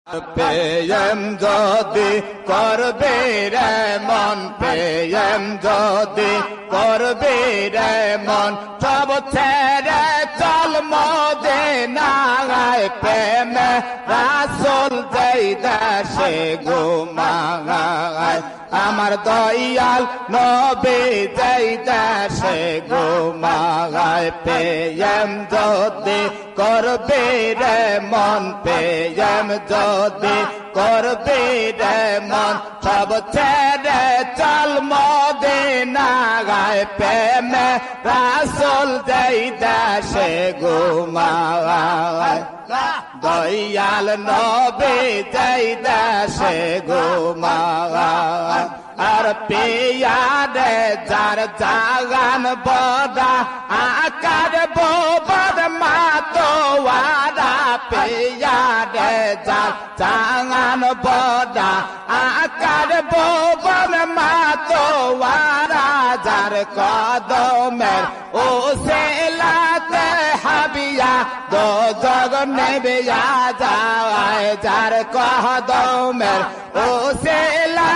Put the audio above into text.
প্রেম যদি করবে রে মন, প্রেম যদি করবে রে মন, সব ছেড়ে চল মদিনায়। প্রেমে রাসূল যেই দেশে ঘুমায়, আমার দয়াল নবী যেই দেশে ঘুমায়। প্রেম যদি করবে রে মন, প্রেম যদি করবে রে মন, সব ছেড়ে চল মদিনায়। প্রেমে রাসূল যেই দেশে ঘুমায়, দয়াল নবী যেই দেশে ঘুমায়। আর পিয়ারে যার জাগান বড়া আকার বোবর মাতোয়ারা, পিয়ারে যার জাগান বড়া আকার বোবর মাতোয়ারা, যার কদমের ও সেলাতে হাবিয়া দো জগ নেবিয়া যায়, যার কদমের ও সেলা